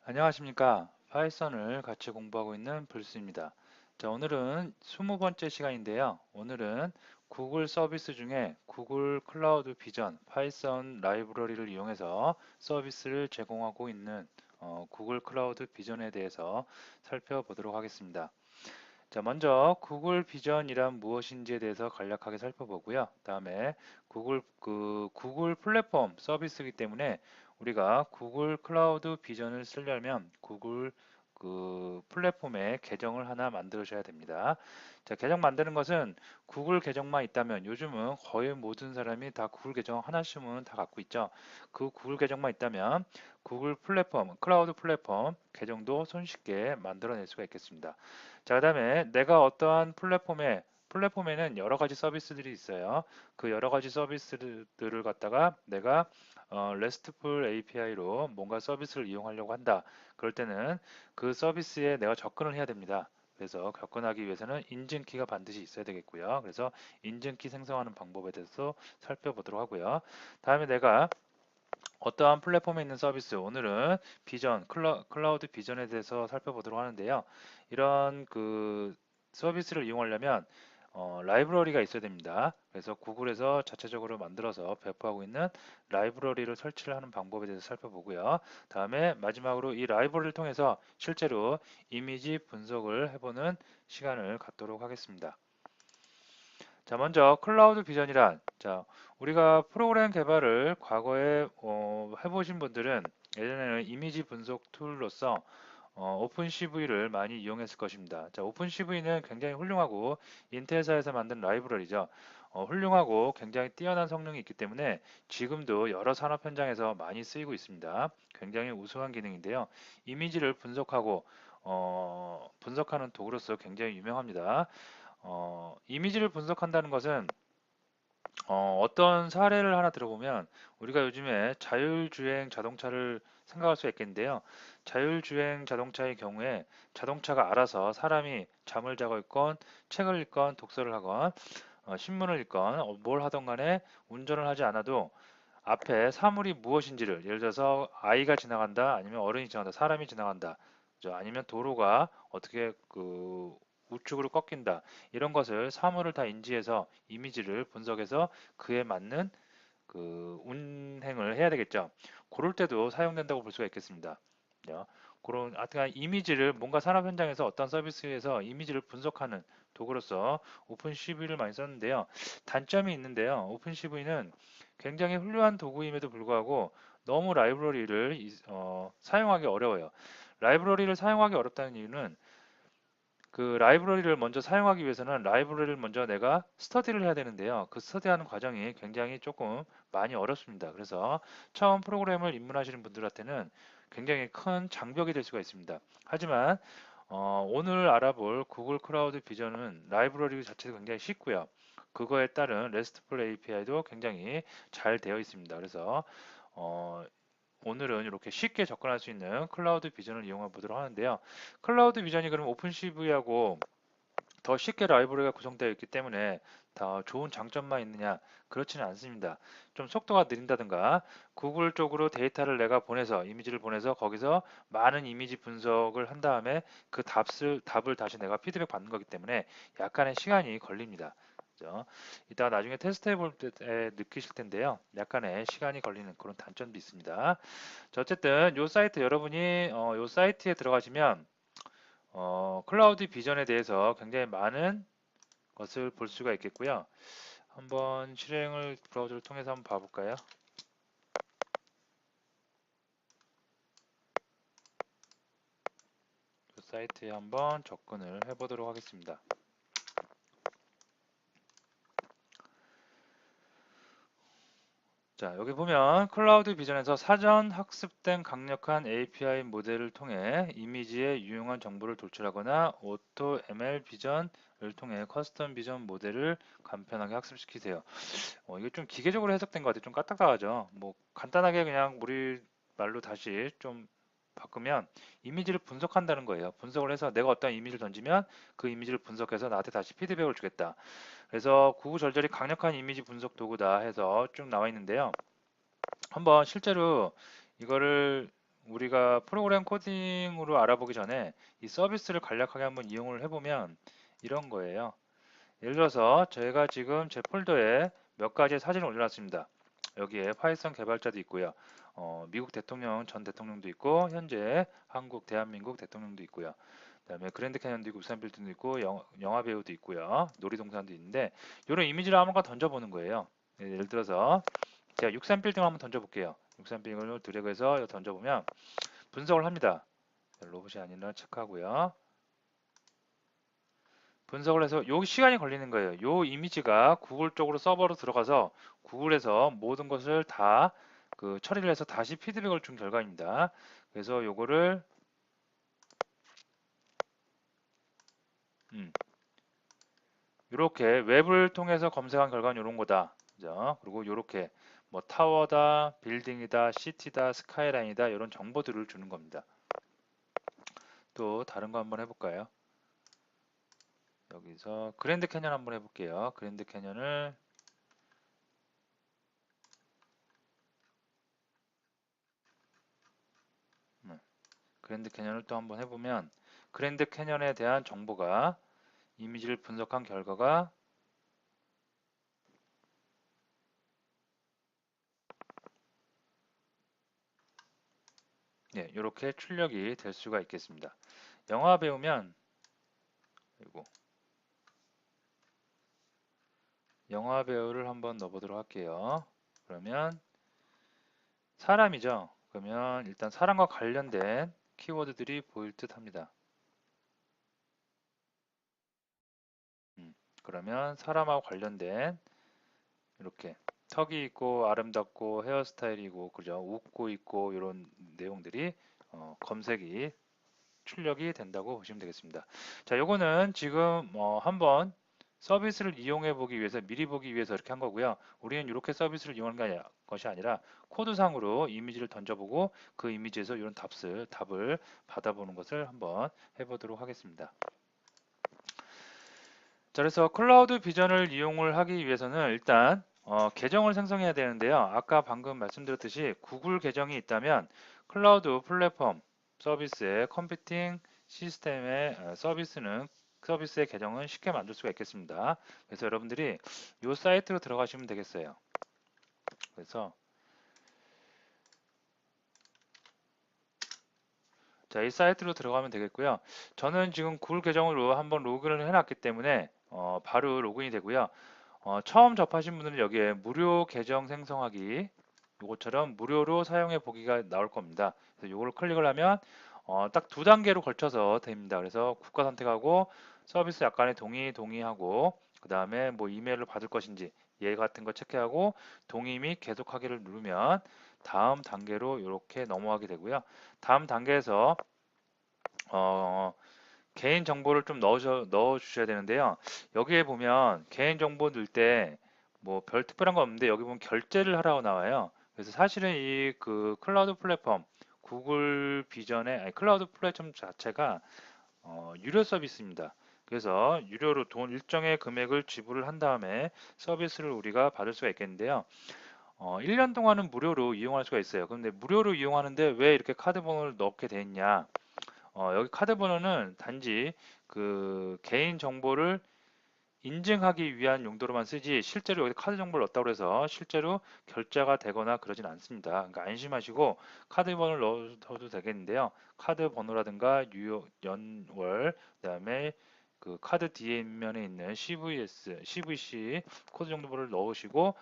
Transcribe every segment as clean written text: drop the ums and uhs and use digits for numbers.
안녕하십니까. 파이썬을 같이 공부하고 있는 블스입니다. 자, 오늘은 20번째 시간인데요. 오늘은 구글 서비스 중에 구글 클라우드 비전 파이썬 라이브러리를 이용해서 서비스를 제공하고 있는 구글 클라우드 비전에 대해서 살펴보도록 하겠습니다. 자, 먼저 구글 비전이란 무엇인지에 대해서 간략하게 살펴보고요. 다음에 구글 플랫폼 서비스이기 때문에 우리가 구글 클라우드 비전을 쓰려면 구글 플랫폼에 계정을 하나 만들으셔야 됩니다. 자, 계정 만드는 것은 구글 계정만 있다면 요즘은 거의 모든 사람이 다 구글 계정 하나씩은 다 갖고 있죠. 그 구글 계정만 있다면 구글 플랫폼, 클라우드 플랫폼 계정도 손쉽게 만들어낼 수가 있겠습니다. 자, 그다음에 내가 어떠한 플랫폼에는 여러 가지 서비스들이 있어요. 그 여러 가지 서비스들을 갖다가 내가 RESTful API로 뭔가 서비스를 이용하려고 한다. 그럴 때는 그 서비스에 내가 접근을 해야 됩니다. 그래서 접근하기 위해서는 인증키가 반드시 있어야 되겠고요. 그래서 인증키 생성하는 방법에 대해서 살펴보도록 하고요. 다음에 내가 어떠한 플랫폼에 있는 서비스, 오늘은 클라우드 비전에 대해서 살펴보도록 하는데요. 이런 서비스를 이용하려면 라이브러리가 있어야 됩니다. 그래서 구글에서 자체적으로 만들어서 배포하고 있는 라이브러리를 설치를 하는 방법에 대해서 살펴보고요. 다음에 마지막으로 이 라이브러리를 통해서 실제로 이미지 분석을 해보는 시간을 갖도록 하겠습니다. 자, 먼저 클라우드 비전이란, 자, 우리가 프로그램 개발을 과거에 해보신 분들은 예전에는 이미지 분석 툴로서 오픈CV를 많이 이용했을 것입니다. 자, 오픈CV는 굉장히 훌륭하고 인텔사에서 만든 라이브러리죠. 훌륭하고 굉장히 뛰어난 성능이 있기 때문에 지금도 여러 산업 현장에서 많이 쓰이고 있습니다. 굉장히 우수한 기능인데요. 이미지를 분석하는 도구로서 굉장히 유명합니다. 이미지를 분석한다는 것은 떤 사례를 하나 들어보면 우리가 요즘에 자율주행 자동차를 생각할 수 있겠는데요. 자율주행 자동차의 경우에 자동차가 알아서 사람이 잠을 자고 있건 책을 읽건 독서를 하건 신문을 읽건 뭘 하던 간에 운전을 하지 않아도 앞에 사물이 무엇인지를 예를 들어서 아이가 지나간다 아니면 어른이 지나간다 사람이 지나간다 그죠? 아니면 도로가 어떻게 우측으로 꺾인다 이런 것을 사물을 다 인지해서 이미지를 분석해서 그에 맞는 운행을 해야 되겠죠. 그럴 때도 사용된다고 볼 수가 있겠습니다. 그죠? 그런 하여튼 이미지를 뭔가 산업 현장에서 어떤 서비스에서 이미지를 분석하는 도구로서 오픈CV를 많이 썼는데요. 단점이 있는데요. 오픈CV는 굉장히 훌륭한 도구임에도 불구하고 너무 라이브러리를 사용하기 어려워요. 라이브러리를 사용하기 어렵다는 이유는 그 라이브러리를 먼저 사용하기 위해서는 라이브러리를 먼저 내가 스터디를 해야 되는데요. 그 스터디하는 과정이 굉장히 조금 많이 어렵습니다. 그래서 처음 프로그램을 입문하시는 분들한테는 굉장히 큰 장벽이 될 수가 있습니다. 하지만 오늘 알아볼 구글 클라우드 비전은 라이브러리 자체도 굉장히 쉽고요. 그거에 따른 RESTful API도 굉장히 잘 되어 있습니다. 그래서 어, 오늘은 이렇게 쉽게 접근할 수 있는 클라우드 비전을 이용해 보도록 하는데요. 클라우드 비전이 그럼 오픈CV하고 더 쉽게 라이브러리가 구성되어 있기 때문에 더 좋은 장점만 있느냐? 그렇지는 않습니다. 좀 속도가 느린다든가 구글 쪽으로 데이터를 내가 보내서 이미지를 보내서 거기서 많은 이미지 분석을 한 다음에 그 답을 다시 내가 피드백 받는 거기 때문에 약간의 시간이 걸립니다. 그죠? 이따가 나중에 테스트 해볼 때 느끼실 텐데요. 약간의 시간이 걸리는 그런 단점도 있습니다. 자, 어쨌든 이 사이트 여러분이 이 사이트에 들어가시면 클라우드 비전에 대해서 굉장히 많은 것을 볼 수가 있겠고요. 한번 실행을 브라우저를 통해서 한번 봐볼까요? 이 사이트에 한번 접근을 해보도록 하겠습니다. 자, 여기 보면 클라우드 비전에서 사전 학습된 강력한 API 모델을 통해 이미지에 유용한 정보를 도출하거나 오토 ML 비전을 통해 커스텀 비전 모델을 간편하게 학습시키세요. 이게 좀 기계적으로 해석된 것 같아요. 좀 까딱하죠. 뭐 간단하게 그냥 우리 말로 다시 좀 바꾸면 이미지를 분석한다는 거예요. 분석을 해서 내가 어떤 이미지를 던지면 그 이미지를 분석해서 나한테 다시 피드백을 주겠다. 그래서 구구절절히 강력한 이미지 분석 도구다 해서 쭉 나와 있는데요. 한번 실제로 이거를 우리가 프로그램 코딩으로 알아보기 전에 이 서비스를 간략하게 한번 이용을 해보면 이런 거예요. 예를 들어서 제가 지금 제 폴더에 몇 가지의 사진을 올려놨습니다. 여기에 파이썬 개발자도 있고요. 미국 대통령, 전 대통령도 있고 현재 한국, 대한민국 대통령도 있고요. 그다음에 그랜드 캐년도 있고 우산 빌딩도 있고 영화 배우도 있고요. 놀이동산도 있는데 이런 이미지를 한번 던져보는 거예요. 예를 들어서 제가 63 빌딩을 한번 던져볼게요. 63 빌딩을 드래그해서 던져보면 분석을 합니다. 로봇이 아니라 체크하고요. 분석을 해서 요 시간이 걸리는 거예요. 요 이미지가 구글 쪽으로 서버로 들어가서 구글에서 모든 것을 다 그 처리를 해서 다시 피드백을 준 결과입니다. 그래서 요거를 이렇게 웹을 통해서 검색한 결과는 이런 거다. 그죠? 그리고 이렇게 뭐 타워다, 빌딩이다, 시티다, 스카이라인이다 이런 정보들을 주는 겁니다. 또 다른 거 한번 해볼까요? 여기서 그랜드 캐년 한번 해볼게요. 그랜드 캐년을 그랜드 캐년을 또 한번 해보면 그랜드 캐년에 대한 정보가 이미지를 분석한 결과가 네, 이렇게 출력이 될 수가 있겠습니다. 영화 배우면 그리고 영화 배우를 한번 넣어보도록 할게요. 그러면 사람이죠. 그러면 일단 사람과 관련된 키워드들이 보일 듯 합니다. 그러면 사람하고 관련된 이렇게 턱이 있고 아름답고 헤어스타일이고 그죠? 웃고 있고 이런 내용들이 검색이 출력이 된다고 보시면 되겠습니다. 자, 요거는 지금 한번 서비스를 이용해 보기 위해서 미리 보기 위해서 이렇게 한 거고요. 우리는 이렇게 서비스를 이용하는 것이 아니라 코드상으로 이미지를 던져보고 그 이미지에서 이런 답을 받아보는 것을 한번 해보도록 하겠습니다. 자, 그래서 클라우드 비전을 이용을 하기 위해서는 일단 계정을 생성해야 되는데요. 아까 방금 말씀드렸듯이 구글 계정이 있다면 클라우드 플랫폼 서비스의 컴퓨팅 시스템의 서비스의 계정은 쉽게 만들 수가 있겠습니다. 그래서 여러분들이 이 사이트로 들어가시면 되겠어요. 그래서 자, 이 사이트로 들어가면 되겠고요. 저는 지금 구글 계정으로 한번 로그인을 해놨기 때문에 바로 로그인이 되고요. 처음 접하신 분들은 여기에 무료 계정 생성하기 이것처럼 무료로 사용해 보기가 나올 겁니다. 그래서 이걸 클릭을 하면 딱 두 단계로 걸쳐서 됩니다. 그래서 국가 선택하고 서비스 약간의 동의하고 그 다음에 뭐 이메일을 받을 것인지 얘 같은 거 체크하고 동의 및 계속하기를 누르면 다음 단계로 이렇게 넘어가게 되고요. 다음 단계에서 어, 개인 정보를 좀 넣어 주셔야 되는데요. 여기에 보면 개인 정보 넣을 때 뭐 별 특별한 거 없는데 여기 보면 결제를 하라고 나와요. 그래서 사실은 이 그 클라우드 플랫폼 구글 비전의 아니, 클라우드 플랫폼 자체가 유료 서비스입니다. 그래서 유료로 돈 일정의 금액을 지불을 한 다음에 서비스를 우리가 받을 수가 있겠는데요. 1년 동안은 무료로 이용할 수가 있어요. 그런데 무료로 이용하는데 왜 이렇게 카드 번호를 넣게 돼 있냐? 여기 카드 번호는 단지 그 개인 정보를 인증하기 위한 용도로만 쓰지 실제로 여기 카드 정보를 넣었다고 해서 실제로 결제가 되거나 그러진 않습니다. 그러니까 안심하시고 카드 번호를 넣어도 되겠는데요. 카드 번호라든가 유효 연월 그다음에 그 카드 뒤에면에 있는 CVC 코드 정보를 넣으시고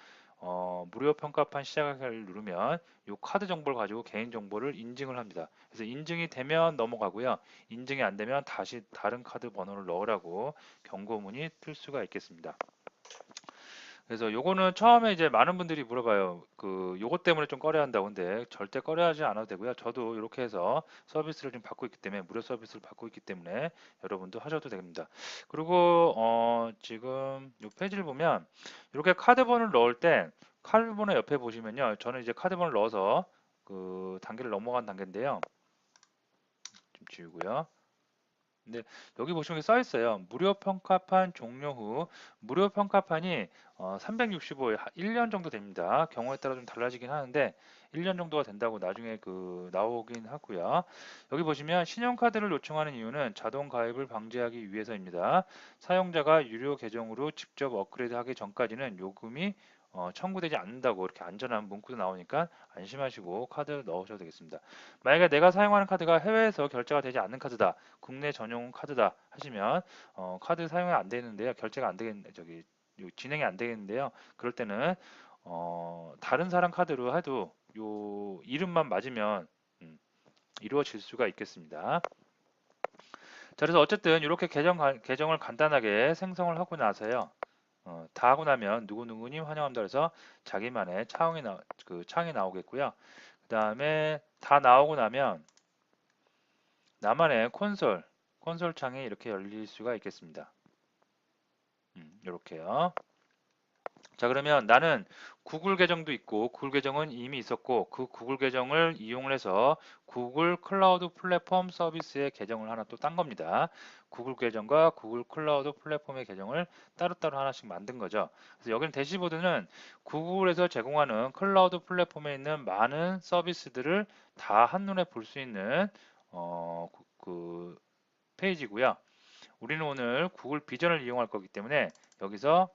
무료 평가판 시작을 누르면 이 카드 정보를 가지고 개인 정보를 인증을 합니다. 그래서 인증이 되면 넘어가고요. 인증이 안 되면 다시 다른 카드 번호를 넣으라고 경고문이 뜰 수가 있겠습니다. 그래서 요거는 처음에 이제 많은 분들이 물어봐요. 그 요것 때문에 좀 꺼려야 한다고. 근데 절대 꺼려하지 않아도 되고요. 저도 이렇게 해서 서비스를 좀 받고 있기 때문에 무료 서비스를 받고 있기 때문에 여러분도 하셔도 됩니다. 그리고 지금 요 페이지를 보면 이렇게 카드 번호를 넣을 때 카드 번호 옆에 보시면요. 저는 이제 카드 번호를 넣어서 그 단계를 넘어간 단계인데요. 좀 지우고요. 근데 여기 보시면 써 있어요. 무료 평가판 종료 후 무료 평가판이 365일 1년 정도 됩니다. 경우에 따라 좀 달라지긴 하는데 1년 정도가 된다고 나중에 나오긴 하고요. 여기 보시면 신용카드를 요청하는 이유는 자동 가입을 방지하기 위해서입니다. 사용자가 유료 계정으로 직접 업그레이드하기 전까지는 요금이 청구되지 않는다고 이렇게 안전한 문구도 나오니까 안심하시고 카드 넣으셔도 되겠습니다. 만약에 내가 사용하는 카드가 해외에서 결제가 되지 않는 카드다, 국내 전용 카드다 하시면 카드 사용이 안 되는데요, 결제가 안 되겠 진행이 안 되겠는데요. 그럴 때는 다른 사람 카드로 해도 요 이름만 맞으면 음, 이루어질 수가 있겠습니다. 자, 그래서 어쨌든 이렇게 계정을 간단하게 생성을 하고 나서요. 다 하고 나면 누구누구님 환영합니다. 그래서 자기만의 창이 나오겠고요. 그 다음에 다 나오고 나면 나만의 콘솔 창이 이렇게 열릴 수가 있겠습니다. 이렇게요. 자, 그러면 나는 구글 계정도 있고 구글 계정은 이미 있었고 그 구글 계정을 이용을 해서 구글 클라우드 플랫폼 서비스의 계정을 하나 또 딴 겁니다. 구글 계정과 구글 클라우드 플랫폼의 계정을 따로따로 하나씩 만든 거죠. 그래서 여기는 대시보드는 구글에서 제공하는 클라우드 플랫폼에 있는 많은 서비스들을 다 한눈에 볼 수 있는 그 페이지고요. 우리는 오늘 구글 비전을 이용할 거기 때문에 여기서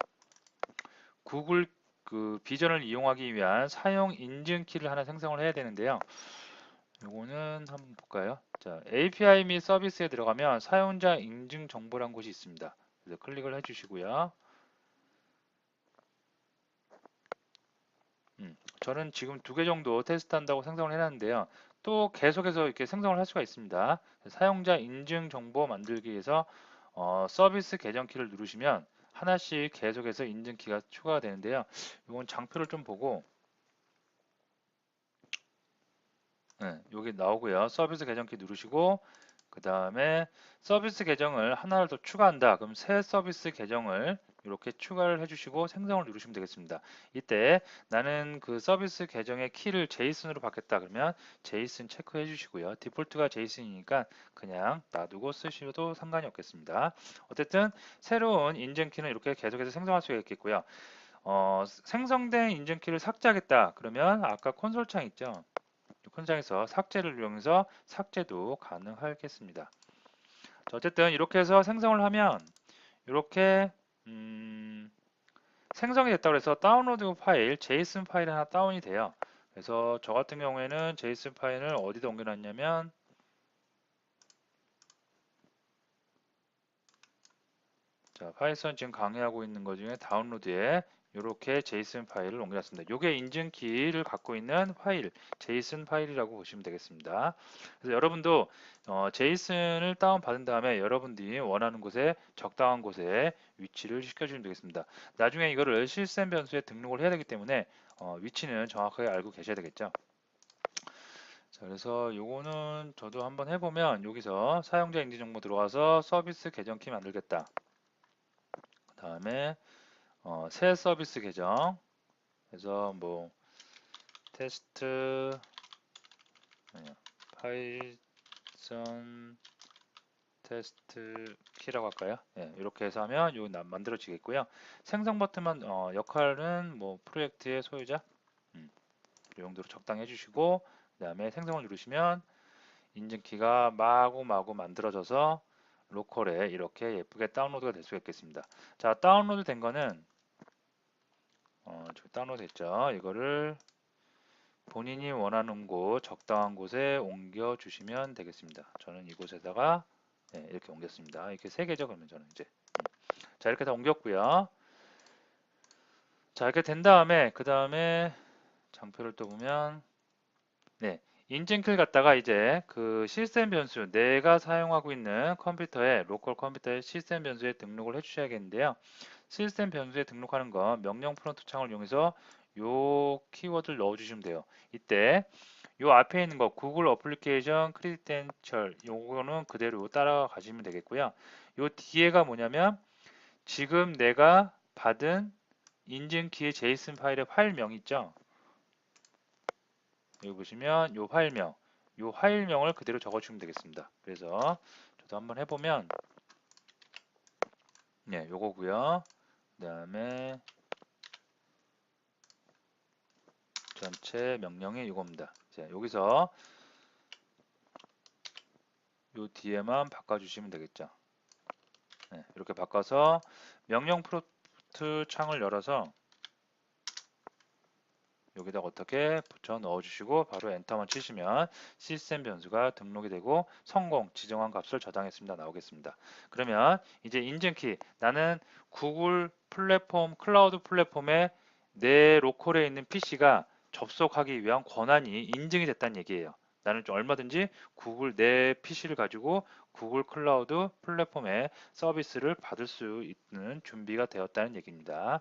구글 비전을 이용하기 위한 사용 인증키를 하나 생성을 해야 되는데요. 요거는 한번 볼까요? 자, API 및 서비스에 들어가면 사용자 인증 정보란 곳이 있습니다. 그래서 클릭을 해주시고요. 저는 지금 2개 정도 테스트한다고 생성을 해놨는데요. 또 계속해서 이렇게 생성을 할 수가 있습니다. 사용자 인증 정보 만들기 위해서 서비스 계정 키를 누르시면 하나씩 계속해서 인증키가 추가가 되는데요. 이건 장표를 좀 보고 여기 나오고요. 서비스 계정키 누르시고 그 다음에 서비스 계정을 하나를 더 추가한다. 그럼 새 서비스 계정을 이렇게 추가를 해주시고 생성을 누르시면 되겠습니다. 이때 나는 그 서비스 계정의 키를 제이슨으로 받겠다. 그러면 제이슨 체크해 주시고요. 디폴트가 제이슨이니까 그냥 놔두고 쓰셔도 상관이 없겠습니다. 어쨌든 새로운 인증키는 이렇게 계속해서 생성할 수가 있겠고요. 생성된 인증키를 삭제하겠다. 그러면 아까 콘솔 창 있죠? 콘장에서 삭제를 이용해서 삭제도 가능하겠습니다. 자, 어쨌든 이렇게 해서 생성을 하면 이렇게 생성이 됐다고 해서 다운로드 파일, 제이슨 파일이 하나 다운이 돼요. 그래서 저 같은 경우에는 제이슨 파일을 어디다 옮겨놨냐면 자, 파이썬 지금 강의하고 있는 것 중에 다운로드에 이렇게 제이슨 파일을 옮겨놨습니다. 이게 인증키를 갖고 있는 파일, 제이슨 파일이라고 보시면 되겠습니다. 그래서 여러분도 제이슨을 다운받은 다음에 여러분들이 원하는 곳에 적당한 곳에 위치를 시켜주시면 되겠습니다. 나중에 이거를 실생 변수에 등록을 해야 되기 때문에 위치는 정확하게 알고 계셔야 되겠죠. 자, 그래서 요거는 저도 한번 해보면 여기서 사용자 인증 정보 들어와서 서비스 계정키 만들겠다. 그 다음에 새 서비스 계정. 그래서 뭐 테스트 파이썬 테스트 키라고 할까요? 네, 이렇게 해서 하면 요 만들어지겠고요. 생성 버튼만 역할은 뭐 프로젝트의 소유자 이 정도로 적당히 해주시고 그 다음에 생성을 누르시면 인증키가 마구마구 만들어져서 로컬에 이렇게 예쁘게 다운로드가 될 수가 있겠습니다. 자, 다운로드 된 거는 저기 다운로드 됐죠. 이거를 본인이 원하는 곳, 적당한 곳에 옮겨 주시면 되겠습니다. 저는 이곳에다가 이렇게 옮겼습니다. 이렇게 3개죠. 그러면 저는 이제 자, 이렇게 다 옮겼고요. 자, 이렇게 된 다음에 그 다음에 장표를 또 보면 인증키를 갖다가 이제 그 시스템 변수 내가 사용하고 있는 컴퓨터에 로컬 컴퓨터에 시스템 변수에 등록을 해 주셔야겠는데요. 시스템 변수에 등록하는 건 명령 프론트 창을 이용해서 요 키워드를 넣어 주시면 돼요. 이때 요 앞에 있는 거 구글 어플리케이션 크리덴셜 요거는 그대로 따라가시면 되겠고요. 요 뒤에가 뭐냐면 지금 내가 받은 인증키의 제이슨 파일의 파일명 있죠? 여기 보시면 요 파일명을 그대로 적어주시면 되겠습니다. 그래서 저도 것도 한번 해보면 네, 요거고요. 그 다음에 전체 명령이 이겁니다. 자, 여기서 요 뒤에만 바꿔주시면 되겠죠. 네, 이렇게 바꿔서 명령 프롬프트 창을 열어서 여기다 어떻게 붙여 넣어주시고 바로 엔터만 치시면 시스템 변수가 등록이 되고 성공 지정한 값을 저장했습니다 나오겠습니다. 그러면 이제 인증키 나는 구글 플랫폼 클라우드 플랫폼에 내 로컬에 있는 PC가 접속하기 위한 권한이 인증이 됐다는 얘기예요. 나는 좀 얼마든지 구글 내 PC를 가지고 구글 클라우드 플랫폼의 서비스를 받을 수 있는 준비가 되었다는 얘기입니다.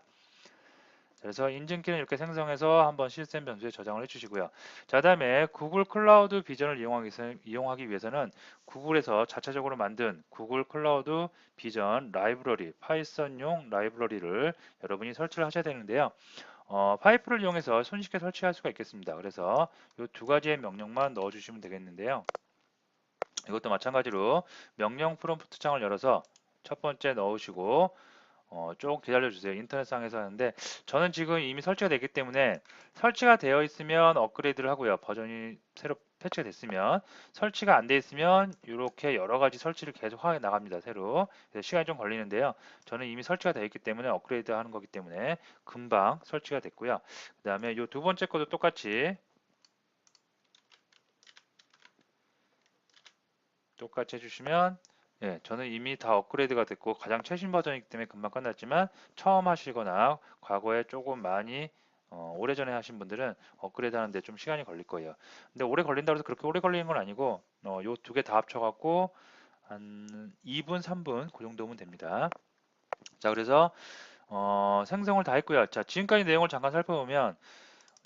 그래서 인증키는 이렇게 생성해서 한번 시스템 변수에 저장을 해주시고요. 자, 다음에 구글 클라우드 비전을 이용하기 위해서는 구글에서 자체적으로 만든 구글 클라우드 비전 라이브러리, 파이썬용 라이브러리를 여러분이 설치를 하셔야 되는데요. 파이프를 이용해서 손쉽게 설치할 수가 있겠습니다. 그래서 이 두 가지의 명령만 넣어주시면 되겠는데요. 이것도 마찬가지로 명령 프롬프트 창을 열어서 첫 번째 넣으시고 조금 기다려주세요. 인터넷상에서 하는데 저는 지금 이미 설치가 됐기 때문에 설치가 되어 있으면 업그레이드를 하고요. 버전이 새로 패치가 됐으면 설치가 안 돼 있으면 이렇게 여러 가지 설치를 계속 하게 나갑니다. 새로. 그래서 시간이 좀 걸리는데요. 저는 이미 설치가 되어 있기 때문에 업그레이드 하는 거기 때문에 금방 설치가 됐고요. 그 다음에 이 두 번째 것도 똑같이 해주시면 예, 저는 이미 다 업그레이드가 됐고 가장 최신 버전이기 때문에 금방 끝났지만 처음 하시거나 과거에 조금 많이 오래전에 하신 분들은 업그레이드 하는데 좀 시간이 걸릴 거예요. 근데 오래 걸린다고 해서 그렇게 오래 걸리는 건 아니고 요 두 개 다 합쳐갖고 한 2분, 3분 그 정도면 됩니다. 자, 그래서 생성을 다 했고요. 자, 지금까지 내용을 잠깐 살펴보면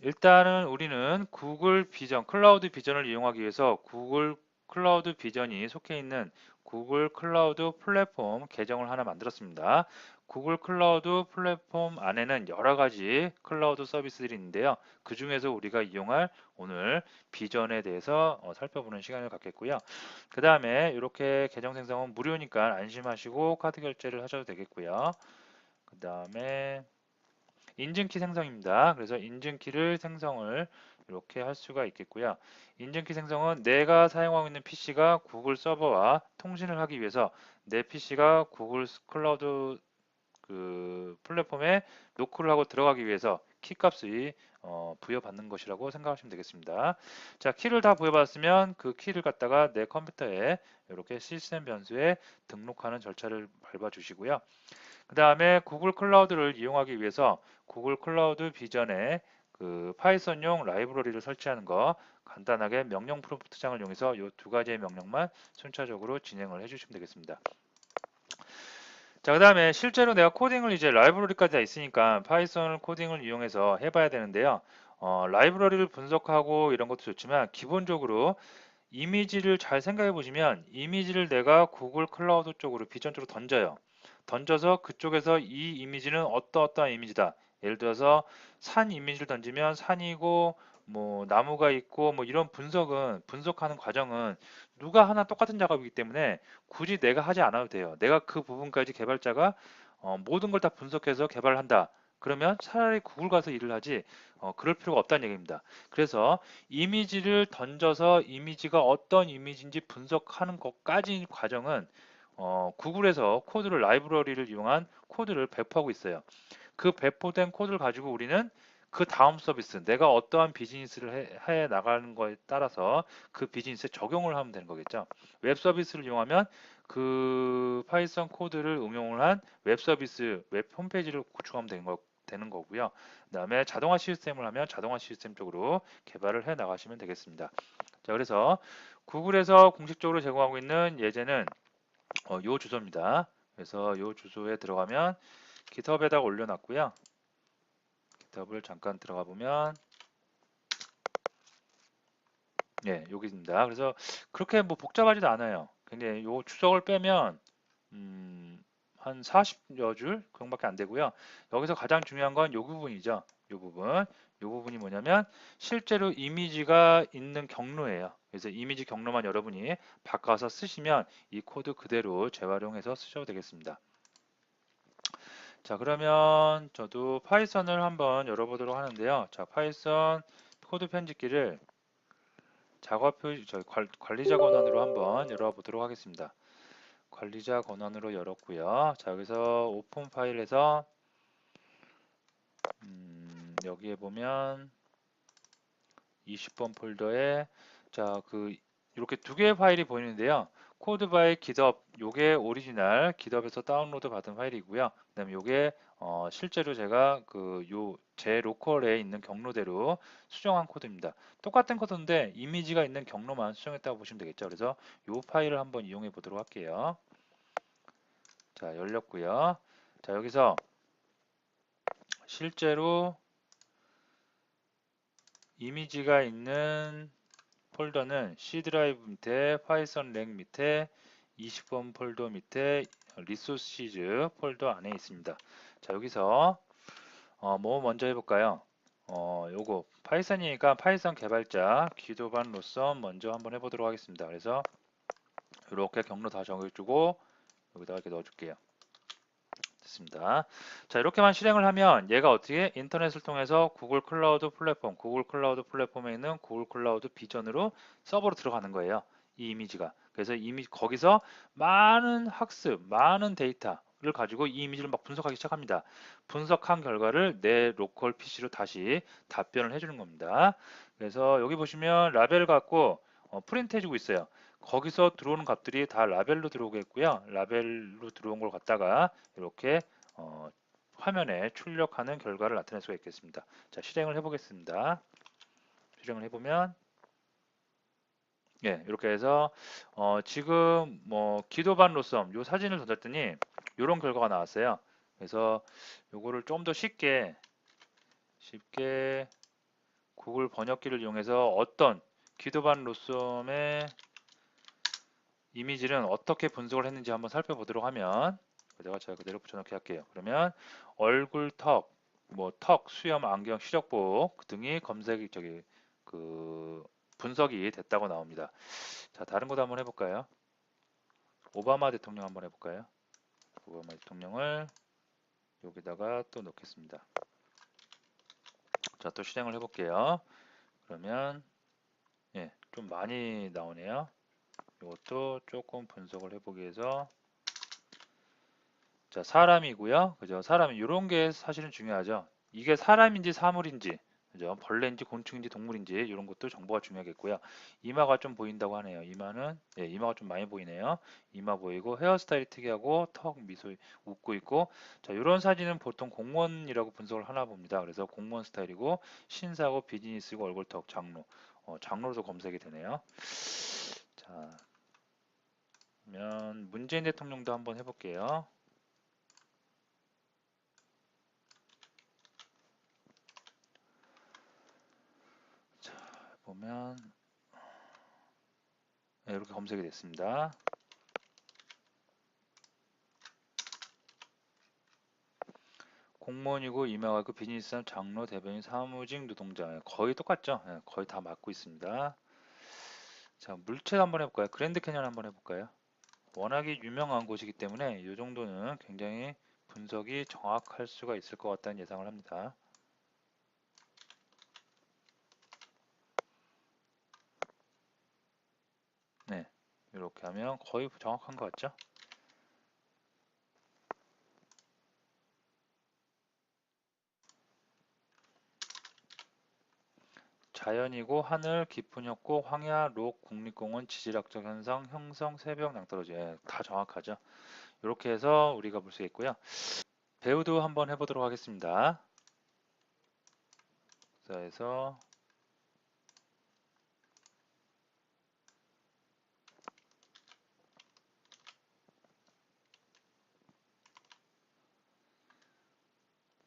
일단은 우리는 구글 비전, 클라우드 비전을 이용하기 위해서 구글 클라우드 비전이 속해 있는 구글 클라우드 플랫폼 계정을 하나 만들었습니다. 구글 클라우드 플랫폼 안에는 여러 가지 클라우드 서비스들이 있는데요. 그 중에서 우리가 이용할 오늘 비전에 대해서 살펴보는 시간을 갖겠고요. 그 다음에 이렇게 계정 생성은 무료니까 안심하시고 카드 결제를 하셔도 되겠고요. 그 다음에 인증키 생성입니다. 그래서 인증키를 생성을 이렇게 할 수가 있겠고요. 인증키 생성은 내가 사용하고 있는 PC가 구글 서버와 통신을 하기 위해서 내 PC가 구글 클라우드 그 플랫폼에 노크를 하고 들어가기 위해서 키 값이 부여받는 것이라고 생각하시면 되겠습니다. 자, 키를 다 부여받았으면 그 키를 갖다가 내 컴퓨터에 이렇게 시스템 변수에 등록하는 절차를 밟아 주시고요. 그 다음에 구글 클라우드를 이용하기 위해서 구글 클라우드 비전에 그 파이썬용 라이브러리를 설치하는 거 간단하게 명령 프롬프트창을 이용해서 이 두 가지의 명령만 순차적으로 진행을 해주시면 되겠습니다. 자, 그 다음에 실제로 내가 코딩을 이제 라이브러리까지 다 있으니까 파이썬 코딩을 이용해서 해봐야 되는데요. 라이브러리를 분석하고 이런 것도 좋지만 기본적으로 이미지를 잘 생각해 보시면 이미지를 내가 구글 클라우드 쪽으로 비전 쪽으로 던져요. 던져서 그쪽에서 이 이미지는 어떠어떠한 이미지다. 예를 들어서 산 이미지를 던지면 산이고 뭐 나무가 있고 뭐 이런 분석하는 과정은 누가 하나 똑같은 작업이기 때문에 굳이 내가 하지 않아도 돼요. 내가 그 부분까지 개발자가 모든 걸 다 분석해서 개발을 한다. 그러면 차라리 구글 가서 일을 하지 그럴 필요가 없다는 얘기입니다. 그래서 이미지를 던져서 이미지가 어떤 이미지인지 분석하는 것까지 과정은 구글에서 코드를 라이브러리를 이용한 코드를 배포하고 있어요. 그 배포된 코드를 가지고 우리는 그 다음 서비스, 내가 어떠한 비즈니스를 해 나가는 거에 따라서 그 비즈니스에 적용을 하면 되는 거겠죠. 웹 서비스를 이용하면 그 파이썬 코드를 응용을 한 웹 서비스, 웹 홈페이지를 구축하면 되는 거고요. 그다음에 자동화 시스템을 하면 자동화 시스템 쪽으로 개발을 해 나가시면 되겠습니다. 자, 그래서 구글에서 공식적으로 제공하고 있는 예제는 요 주소입니다. 그래서 요 주소에 들어가면 GitHub에다가 올려놨고요. GitHub을 잠깐 들어가 보면 예, 여기입니다. 그래서 그렇게 뭐 복잡하지도 않아요. 근데 요 추석을 빼면 한 40여 줄 그 정도밖에 안 되고요. 여기서 가장 중요한 건 요 부분이죠. 이 부분이 뭐냐면 실제로 이미지가 있는 경로예요. 그래서 이미지 경로만 여러분이 바꿔서 쓰시면 이 코드 그대로 재활용해서 쓰셔도 되겠습니다. 자, 그러면 저도 파이썬을 한번 열어보도록 하는데요. 자, 파이썬 코드 편집기를 관리자 권한으로 한번 열어보도록 하겠습니다. 관리자 권한으로 열었고요. 자, 여기서 오픈 파일에서 여기에 보면 20번 폴더에 이렇게 두 개의 파일이 보이는데요. 코드 바이 GitHub, 요게 오리지널 GitHub에서 다운로드 받은 파일이고요. 그다음에 요게 실제로 제가 제 로컬에 있는 경로대로 수정한 코드입니다. 똑같은 코드인데 이미지가 있는 경로만 수정했다고 보시면 되겠죠. 그래서 요 파일을 한번 이용해 보도록 할게요. 자, 열렸고요. 자, 여기서 실제로 이미지가 있는 폴더는 C 드라이브 밑에 파이썬 랭 밑에 20번 폴더 밑에 리소시즈 폴더 안에 있습니다. 자, 여기서 뭐 먼저 해볼까요? 요거 파이썬이니까 파이썬 개발자 기도반 로썸 먼저 한번 해보도록 하겠습니다. 그래서 이렇게 경로 다 정해주고 여기다가 이렇게 넣어줄게요. 됐습니다. 자, 이렇게만 실행을 하면 얘가 어떻게 인터넷을 통해서 구글 클라우드 플랫폼에 있는 구글 클라우드 비전으로 서버로 들어가는 거예요. 이 이미지가. 그래서 거기서 많은 학습, 많은 데이터를 가지고 이 이미지를 막 분석하기 시작합니다. 분석한 결과를 내 로컬 PC로 다시 답변을 해주는 겁니다. 그래서 여기 보시면 라벨 갖고 프린트 해주고 있어요. 거기서 들어오는 값들이 다 라벨로 들어오겠고요. 라벨로 들어온 걸 갖다가 이렇게 화면에 출력하는 결과를 나타낼 수가 있겠습니다. 자, 실행을 해보겠습니다. 실행을 해보면 예, 이렇게 해서 지금 뭐 기도반 로썸 요 사진을 던졌더니 이런 결과가 나왔어요. 그래서 요거를 좀 더 쉽게 구글 번역기를 이용해서 어떤 기도반 로썸의 이미지는 어떻게 분석을 했는지 한번 살펴보도록 하면 제가 그대로 붙여넣기 할게요. 그러면 얼굴, 턱, 수염, 안경, 시력복 등이 분석이 됐다고 나옵니다. 자, 다른 것도 한번 해볼까요? 오바마 대통령 한번 해볼까요? 오바마 대통령을 여기다가 또 넣겠습니다. 자, 또 실행을 해볼게요. 그러면 예, 좀 많이 나오네요. 이것도 조금 분석을 해보기 위해서 자, 사람이고요. 그죠? 사람이 이런 게 사실은 중요하죠. 이게 사람인지 사물인지, 그죠? 벌레인지 곤충인지 동물인지 이런 것도 정보가 중요하겠고요. 이마가 좀 보인다고 하네요. 이마는 예, 이마가 좀 많이 보이네요. 이마 보이고 헤어스타일이 특이하고 턱 미소 웃고 있고 자, 이런 사진은 보통 공무원이라고 분석을 하나 봅니다. 그래서 공무원 스타일이고 신사고 비즈니스고 얼굴 턱 장로 장로도 검색이 되네요. 자, 그러면 문재인 대통령도 한번 해볼게요. 보면 네, 이렇게 검색이 됐습니다. 공무원이고 임명하고 비즈니스 장로 대변인 사무직 노동자 거의 똑같죠? 네, 거의 다 맞고 있습니다. 자, 물체 한번 해볼까요? 그랜드 캐년 한번 해볼까요? 워낙에 유명한 곳이기 때문에 이 정도는 굉장히 분석이 정확할 수가 있을 것 같다는 예상을 합니다. 네, 이렇게 하면 거의 정확한 것 같죠? 자연이고 하늘, 깊은 협곡, 황야, 록, 국립공원, 지질학적 현상, 형성, 새벽, 낭떠러지 예, 다 정확하죠. 이렇게 해서 우리가 볼 수 있고요. 배우도 한번 해보도록 하겠습니다. 그래서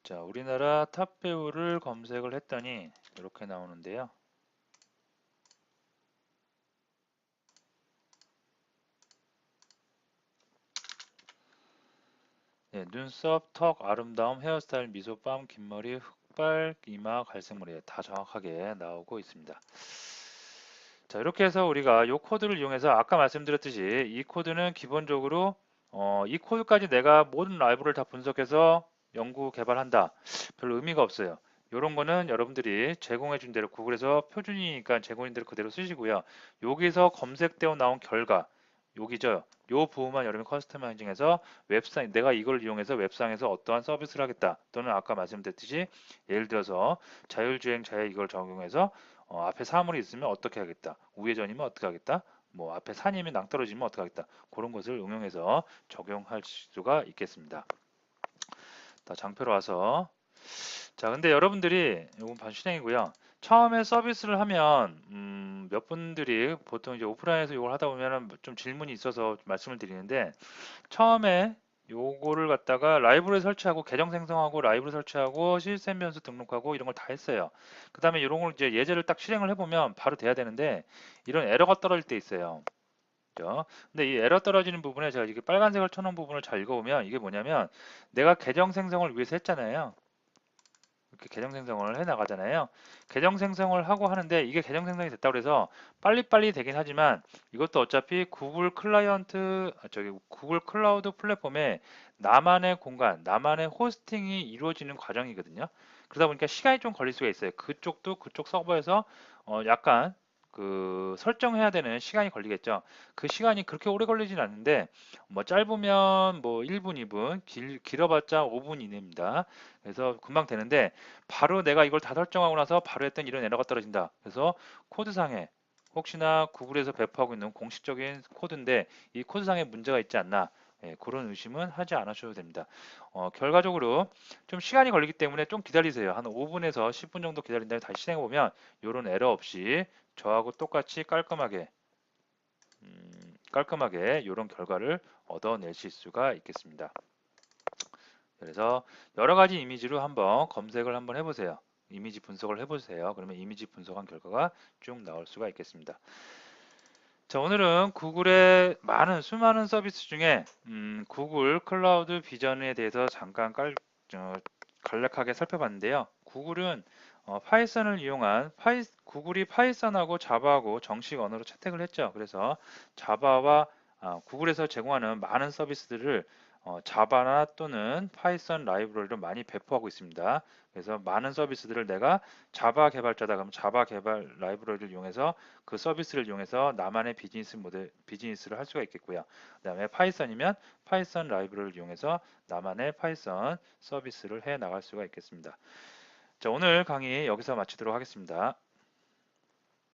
자, 우리나라 탑 배우를 검색을 했더니 이렇게 나오는데요. 네, 눈썹, 턱, 아름다움, 헤어스타일, 미소밤, 긴 머리, 흑발, 흑발, 이마, 갈색머리 다 정확하게 나오고 있습니다. 자, 이렇게 해서 우리가 이 코드를 이용해서 아까 말씀드렸듯이 이 코드는 기본적으로 이 코드까지 내가 모든 라이브를 다 분석해서 연구 개발한다. 별로 의미가 없어요. 이런 거는 여러분들이 제공해 준 대로 구글에서 표준이니까 제공인 대로 그대로 쓰시고요. 여기서 검색되어 나온 결과 여기죠. 요 부분만 여러분이 커스터마이징해서 웹상 내가 이걸 이용해서 웹상에서 어떠한 서비스를 하겠다. 또는 아까 말씀드렸듯이 예를 들어서 자율주행 자율 이걸 적용해서 앞에 사물이 있으면 어떻게 하겠다. 우회전이면 어떻게 하겠다. 뭐 앞에 산이면 낭떠러지면 어떻게 하겠다. 그런 것을 응용해서 적용할 수가 있겠습니다. 자, 장표로 와서 자, 근데 여러분들이 이건 반실행이고요. 처음에 서비스를 하면 몇 분들이 보통 이제 오프라인에서 이걸 하다 보면은 좀 질문이 있어서 말씀을 드리는데 처음에 요거를 갖다가 라이브를 설치하고 계정 생성하고 라이브를 설치하고 시스템 변수 등록하고 이런 걸 다 했어요. 그 다음에 이런 걸 이제 예제를 딱 실행을 해보면 바로 돼야 되는데 이런 에러가 떨어질 때 있어요. 그죠? 근데 이 에러 떨어지는 부분에 제가 이게 빨간색을 쳐놓은 부분을 잘 읽어보면 이게 뭐냐면 내가 계정 생성을 위해서 했잖아요. 이렇게 계정 생성을 해 나가잖아요. 계정 생성을 하고 하는데 이게 계정 생성이 됐다고 해서 빨리빨리 되긴 하지만 이것도 어차피 구글 클라이언트 저기 구글 클라우드 플랫폼에 나만의 공간, 나만의 호스팅이 이루어지는 과정이거든요. 그러다 보니까 시간이 좀 걸릴 수가 있어요. 그쪽도 그쪽 서버에서 약간 그 설정해야 되는 시간이 걸리겠죠. 그 시간이 그렇게 오래 걸리진 않는데 뭐 짧으면 뭐 1분, 2분, 길어봤자 5분 이내입니다. 그래서 금방 되는데 바로 내가 이걸 다 설정하고 나서 바로 했던 이런 에러가 떨어진다. 그래서 코드상에 혹시나 구글에서 배포하고 있는 공식적인 코드인데 이 코드상에 문제가 있지 않나 그런 의심은 하지 않으셔도 됩니다. 결과적으로 좀 시간이 걸리기 때문에 좀 기다리세요. 한 5분에서 10분 정도 기다린 다음에 다시 실행해 보면 이런 에러 없이 저하고 똑같이 깔끔하게 이런 결과를 얻어내실 수가 있겠습니다. 그래서 여러 가지 이미지로 한번 검색을 한번 해보세요. 이미지 분석을 해보세요. 그러면 이미지 분석한 결과가 쭉 나올 수가 있겠습니다. 자, 오늘은 구글의 수많은 서비스 중에 구글 클라우드 비전에 대해서 잠깐 간략하게 살펴봤는데요. 구글은 파이썬을 이용한 구글이 파이썬하고 자바하고 정식 언어로 채택을 했죠. 그래서 자바와 구글에서 제공하는 많은 서비스들을 자바나 또는 파이썬 라이브러리로 많이 배포하고 있습니다. 그래서 많은 서비스들을 내가 자바 개발자다 그러면 자바 개발 라이브러리를 이용해서 그 서비스를 이용해서 나만의 비즈니스를 할 수가 있겠고요. 그다음에 파이썬이면 파이썬 라이브러리를 이용해서 나만의 파이썬 서비스를 해 나갈 수가 있겠습니다. 자, 오늘 강의 여기서 마치도록 하겠습니다.